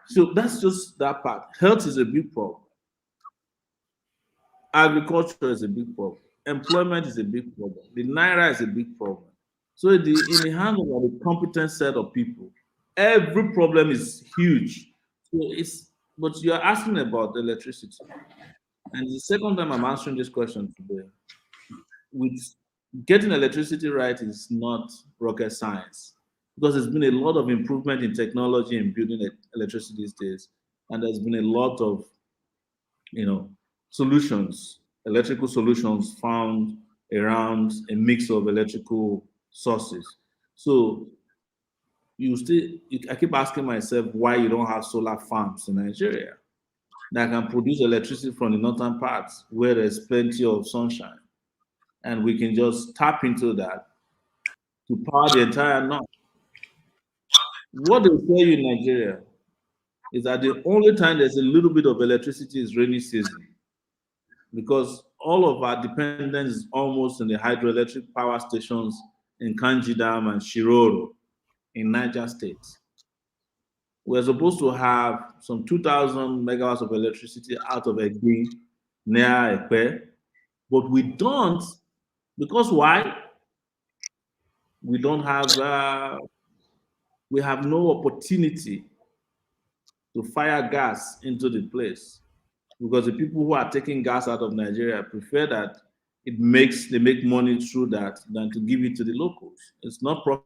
So that's just that part. Health is a big problem. Agriculture is a big problem. Employment is a big problem. The naira is a big problem. So in the hands of a competent set of people, every problem is huge. So but you're asking about electricity. And the second time I'm answering this question today, with getting electricity right is not rocket science because there's been a lot of improvement in technology in building electricity these days, and there's been a lot of you know, solutions, electrical solutions found around a mix of electrical sources. So I keep asking myself why you don't have solar farms in Nigeria that can produce electricity from the northern parts where there's plenty of sunshine, and we can just tap into that to power the entire north. What they tell you in Nigeria is that the only time there's a little bit of electricity is rainy season, because all of our dependence is almost in the hydroelectric power stations in Kanji Dam and Shiroro in Niger State. We're supposed to have some 2,000 megawatts of electricity out of Egbe near Epe, but we don't, because why? We don't have, we have no opportunity to fire gas into the place, because the people who are taking gas out of Nigeria prefer that they make money through that than to give it to the locals. It's not profit.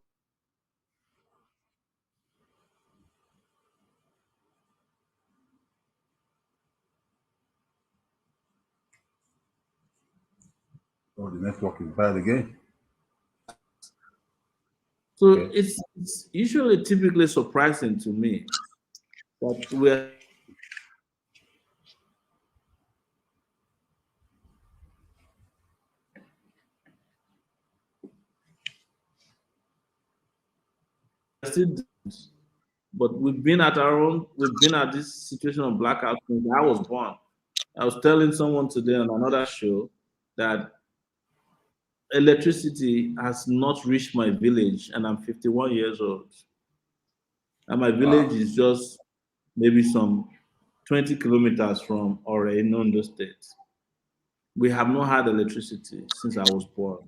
Oh, the network is bad again. So Okay. it's usually typically surprising to me that we're still, but we've been at this situation of blackout since I was born. I was telling someone today on another show that electricity has not reached my village, and I'm 51 years old. And my village Wow. is just maybe some 20 kilometers from Ore in Ondo State. We have not had electricity since I was born.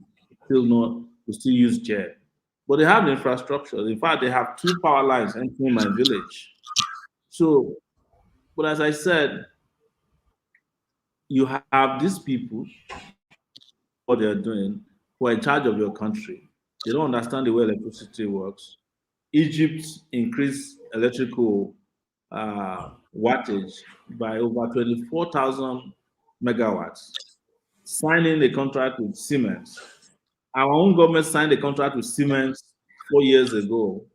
Still not, we still use jet. But they have the infrastructure. In fact, they have two power lines entering my village. So, but as I said, you have these people, what they're doing, who are in charge of your country. They don't understand the way electricity works. Egypt increased electrical wattage by over 24,000 megawatts, signing a contract with Siemens. Our own government signed a contract with Siemens 4 years ago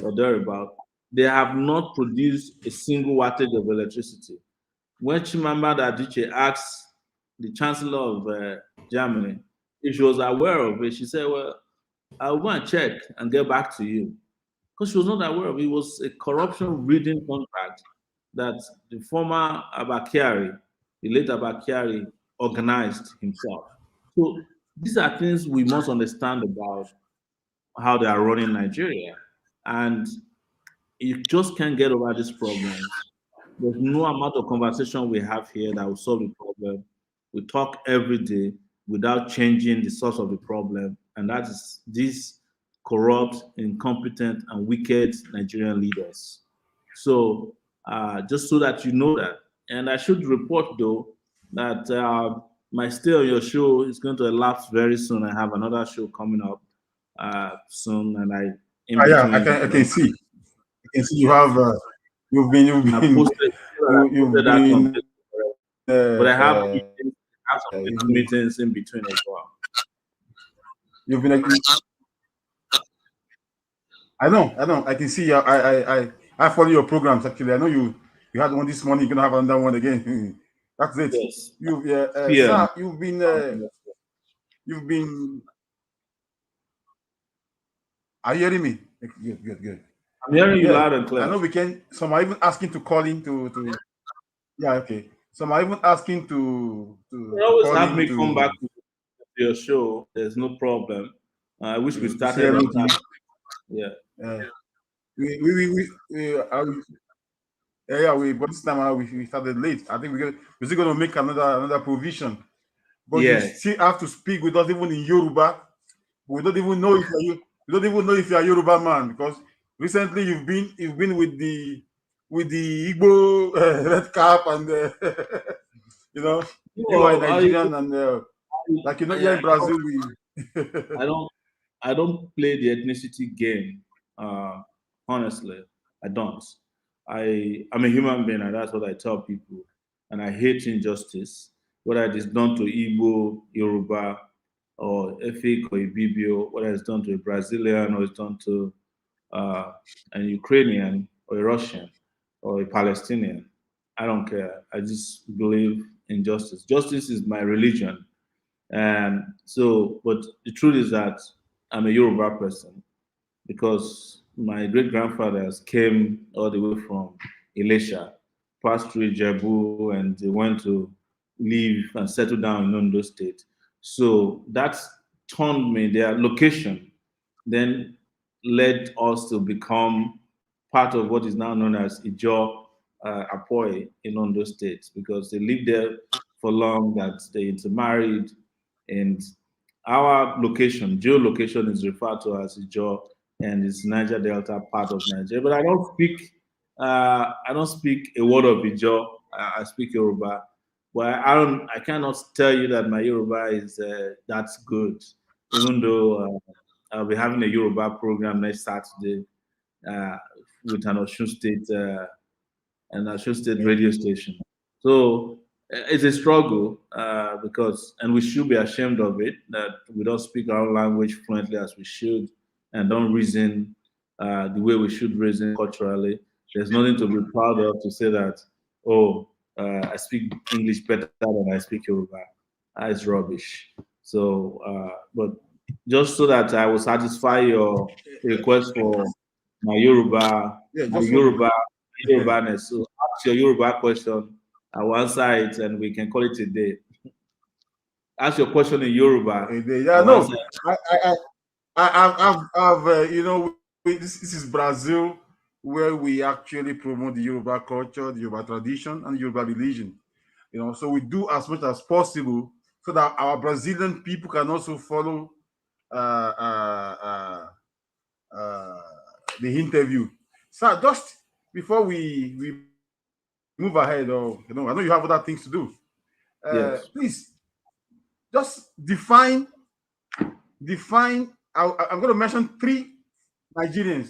or thereabout. They have not produced a single wattage of electricity. When Chimamanda Adichie asked the Chancellor of Germany if she was aware of it, she said, "Well, I'll go and check and get back to you." Because she was not aware of it. It was a corruption reading contract that the former Abakari, the late Abakari, organized himself. So these are things we must understand about how they are running Nigeria. And you just can't get over these problems. There's no amount of conversation we have here that will solve the problem. We talk every day without changing the source of the problem, and that is these corrupt, incompetent, and wicked Nigerian leaders. So, just so that you know that, and I should report though that my stay on your show is going to elapse very soon. I have another show coming up soon, and in Ah, yeah, between, I I can don't. see. I can see you Yeah. have you've I been posted I you've posted that on been Facebook, uh, but I have uh, meetings, I have some you've little been meetings in between as well. you've been I know. I can see you. I follow your programs actually. I know you had one this morning. You're gonna have another one again. That's it. Yes, You, 6 p.m. sir, you've been. Are you hearing me? Good, good, good. I'm hearing you Yeah, loud and I clear. know we can. Some are even asking to call in to. Yeah, okay. Some are even asking You to always call have in me come back to your show. There's no problem. I wish we to see started on everything. time. Yeah. Uh, yeah, but this time we started late. I think we're still gonna make another provision. But you Yes. still have to speak with us even in Yoruba. We don't even know if we don't even know if you're a Yoruba man, because recently you've been with the Igbo red cap and you know you are No, Nigerian and like here I, in Brazil we I don't I don't play the ethnicity game. Honestly, I don't. I'm a human being, and that's what I tell people. And I hate injustice, whether it is done to Igbo, Yoruba, or Efik or Ibibio, whether it's done to a Brazilian or it's done to uh, an Ukrainian or a Russian or a Palestinian. I don't care. I just believe in justice. Justice is my religion. And so, but the truth is that I'm a Yoruba person because my great grandfathers came all the way from Elisha, passed through Jebu, and they went to live and settle down in Ondo State. So that turned me, their location then led us to become part of what is now known as Ijo Apoy in Ondo State because they lived there for long, that they intermarried, and our location, geolocation, is referred to as Ijo, and it's Niger Delta part of Nigeria. But I don't speak a word of Ijo. I speak Yoruba, but I cannot tell you that my Yoruba is that's good. Even though I'll be having a Yoruba program next Saturday uh, with an Osun State radio station. So it's a struggle because, and we should be ashamed of it, that we don't speak our own language fluently as we should and don't reason the way we should reason culturally. There's nothing to be proud of to say that, oh, I speak English better than I speak Yoruba. It's rubbish. So, but just so that I will satisfy your request for my Yoruba, Yeah, my just one. Yoruba Yorubaness. So ask your Yoruba question. I will answer it and we can call it a day. Ask your question in Yoruba. I Yeah, will answer no, it. I, I, this is Brazil, where we actually promote the Yoruba culture, the Yoruba tradition, and Yoruba religion. So we do as much as possible so that our Brazilian people can also follow uh, uh, uh, uh, the interview. So just before we move ahead, or I know you have other things to do. Please Yes. just define. I'm going to mention three Nigerians.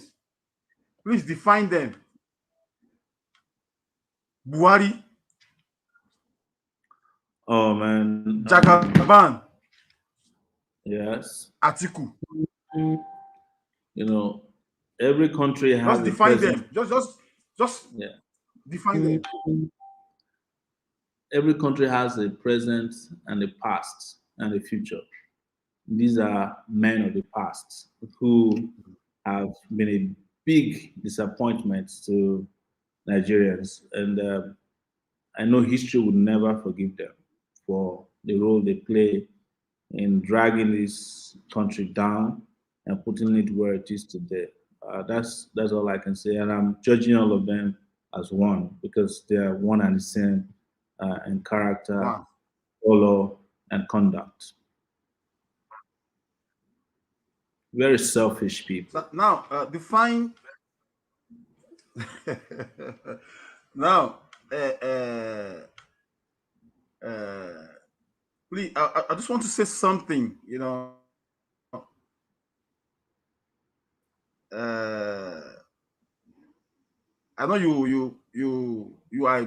Please define them. Buhari, Oh man. Jagaban, Yes. Atiku. You know, every country Just has a define present. them. Just Yeah. define them. Every country has a present and a past and a future. These are men of the past who have been a big disappointment to Nigerians, and I know history would never forgive them for the role they play in dragging this country down and putting it where it is today. That's all I can say, and I'm judging all of them as one because they are one and the same in character, Wow. color, and conduct. Very selfish people. So now define. Now, uh, uh, uh, please, I just want to say something. Uh, I know you are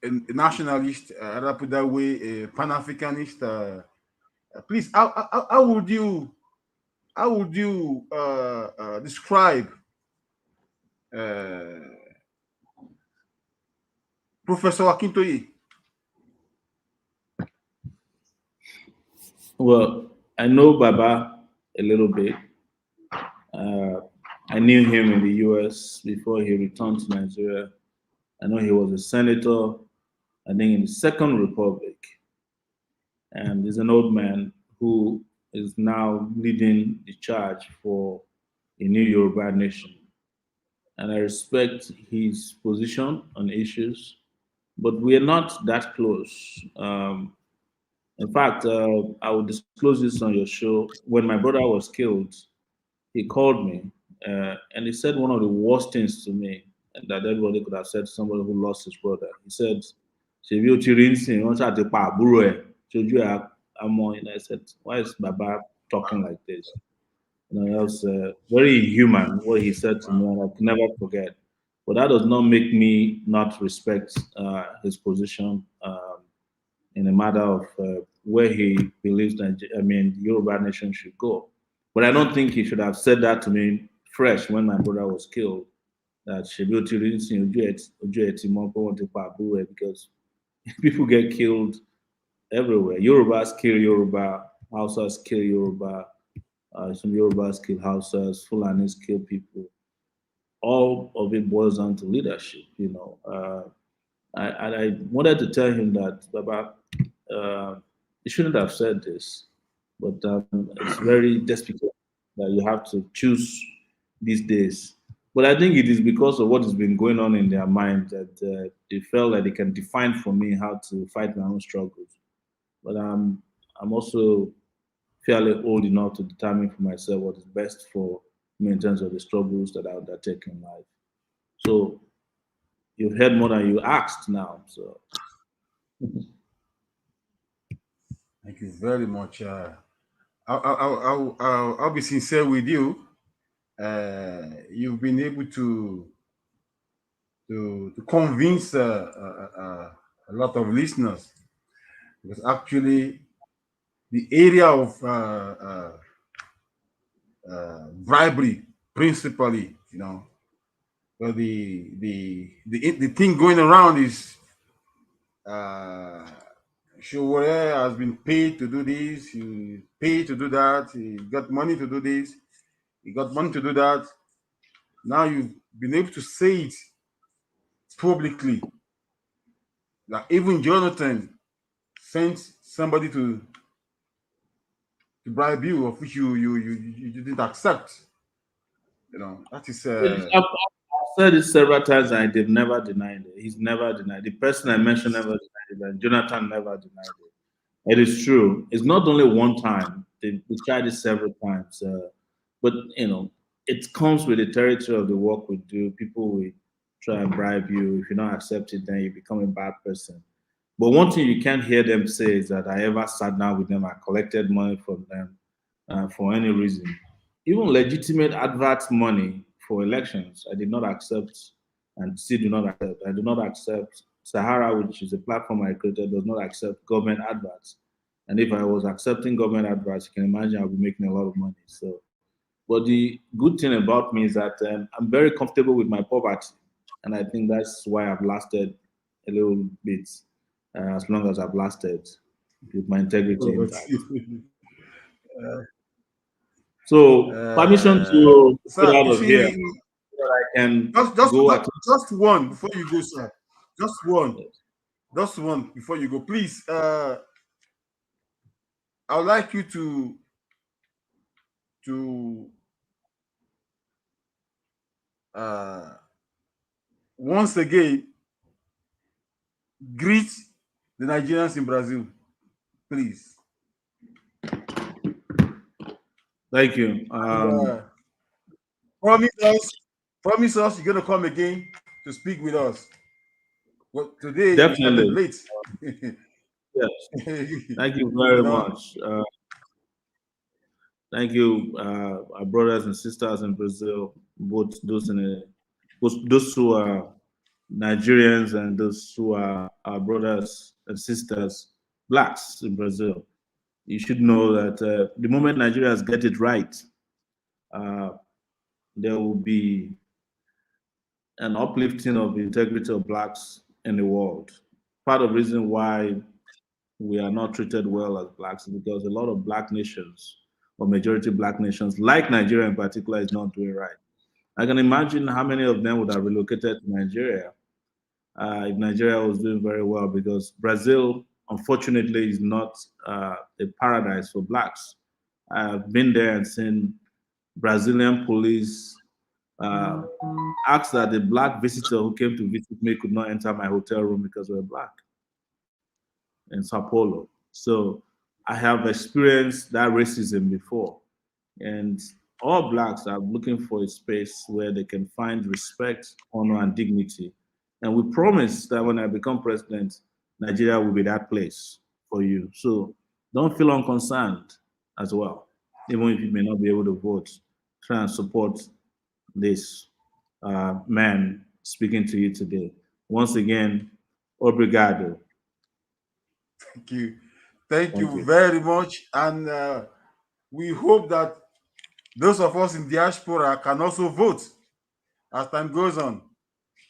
a nationalist. I put that way, a Pan Africanist. Please, how would you describe uh, Professor Akintoye? Well, I know Baba a little bit. Uh, I knew him in the US before he returned to Nigeria. I know he was a senator, I think, in the Second Republic. And he's an old man who is now leading the charge for a new Yoruba nation. And I respect his position on issues, but we are not that close. In fact, I will disclose this on your show. When my brother was killed, he called me and he said one of the worst things to me that everybody could have said to somebody who lost his brother. He said, "Ṣebí o ti rí nsìn, wọ́n ṣáà ti pa àbúrò ẹ̀, ṣojú ẹ̀ á mọ́." And I said, "Why is Baba talking like this?" That was very inhuman what he said to me, and I can never forget. But that does not make me not respect his position in a matter of where he believes that the Yoruba nation should go. But I don't think he should have said that to me fresh when my brother was killed. That ṣebí o ti rí nísìnyí, ojú ẹ̀ ti mọ́ pé wọ́n ti pa àbúrò ẹ̀, because people get killed everywhere. Yorubas kill Yoruba, Hausas kill Yoruba, some Yorubas kill Hausas, Fulanis kill people. All of it boils down to leadership. I wanted to tell him that, Baba, you shouldn't have said this, but it's very despicable that you have to choose these days. But I think it is because of what has been going on in their mind that they felt that they can define for me how to fight my own struggles. But I'm also fairly old enough to determine for myself what is best for me in terms of the struggles that I undertake in life. So you've heard more than you asked now. So Thank you very much. I'll be sincere with you. You've been able to convince a lot of listeners, because actually the area of bribery, principally, but the thing going around is uh, Sowore has been paid to do this, he paid to do that, he got money to do this, he got money to do that. Now you've been able to say it publicly that even Jonathan sent somebody to bribe you, of which you didn't accept. That is I've said it several times and they've never denied it. He's never denied it. The person I mentioned never denied it, and Jonathan never denied it. It is true. It's not only one time. We tried it several times. But, it comes with the territory of the work we do. People will try and bribe you. If you don't accept it, then you become a bad person. But one thing you can't hear them say is that I ever sat down with them, I collected money from them for any reason. Even legitimate advert money for elections, I did not accept and still do not accept. I do not accept Sahara, which is a platform I created, does not accept government adverts. And if I was accepting government adverts, you can imagine I'll be making a lot of money. So, but the good thing about me is that I'm very comfortable with my poverty. And I think that's why I've lasted a little bit, as long as I've lasted with my integrity intact. So, permission to get sir. out You of here see, so that I can just go at just one before you go, sir. Just one, just one before you go, please. I would like you to uh, once again greet the Nigerians in Brazil, please. Thank you. And promise us, promise us you're gonna come again to speak with us. Well, today you started Definitely. late. Yes. Thank you you very know, much. Thank you, our brothers and sisters in Brazil, both those who are Nigerians and those who are our brothers and sisters, blacks in Brazil. You should know that the moment Nigerians get it right, uh, there will be an uplifting of the integrity of blacks in the world. Part of the reason why we are not treated well as blacks is because a lot of black nations or majority black nations, like Nigeria in particular, is not doing right. I can imagine how many of them would have relocated to Nigeria if Nigeria was doing very well, because Brazil, unfortunately, is not a paradise for blacks. I've been there and seen Brazilian police uh, asked that the black visitor who came to visit me could not enter my hotel room because we're black in Sao Paulo. So I have experienced that racism before. And all blacks are looking for a space where they can find respect, honor, and dignity. And we promise that when I become president, Nigeria will be that place for you. So don't feel unconcerned as well. Even if you may not be able to vote, try and support this man speaking to you today. Once again, obrigado. thank you, thank Thank you you. very much, and we hope that those of us in diaspora can also vote as time goes on.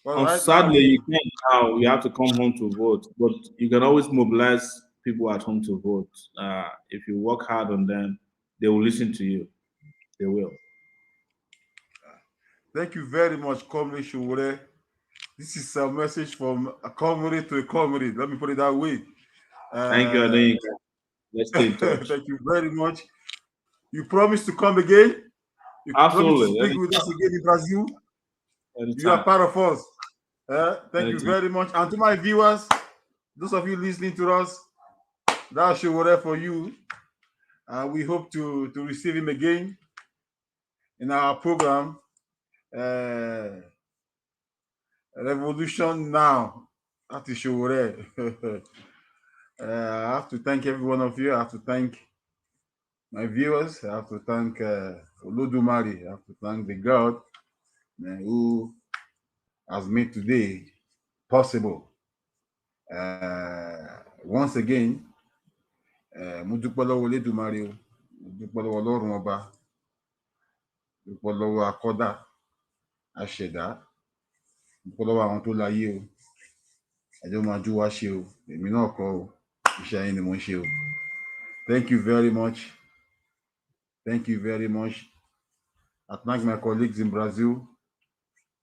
But right Sadly, now, you can't now. You have to come home to vote, but you can always mobilize people at home to vote. If you work hard on them, they will listen to you. they will. Thank you very much, Comrade Sowore. This is a message from a comrade to a comrade. Let me put it that way. Thank you, Uh, Adeyinka. Let's stay in touch. thank you very much. You promise to come again. You promise to Absolutely. speak with us again in Brazil. You are Anytime. part of us. Thank you Anytime. very much. And to my viewers, those of you listening to us, that's Sowore for you. We hope to receive him again in our program, uh, Revolution Now. That is Sowore. I have to thank every one of you. I have to thank my viewers. I have to thank Olodumare. I have to thank the God who has made today possible. Once again, mo dúpẹ́ lọ́wọ́ Olódùmarè o, mo dúpẹ́ lọ́wọ́ Ọlọ́run ọba, dúpẹ́ lọ́wọ́ akọ́dá, aṣẹ̀dá, dúpẹ́ lọ́wọ́ àwọn tó láyé o, ẹjọ́ máa jú wá ṣe o, èmi náà kọ́ o, iṣẹ́ yín ni mo ń ṣe o. Thank you very much. Thank you very much. I thank my colleagues in Brazil,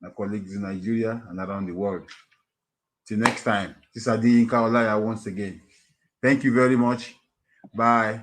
my colleagues in Nigeria, and around the world. Till next time, this is Adeyinka Olaya once again. Thank you very much. Bye.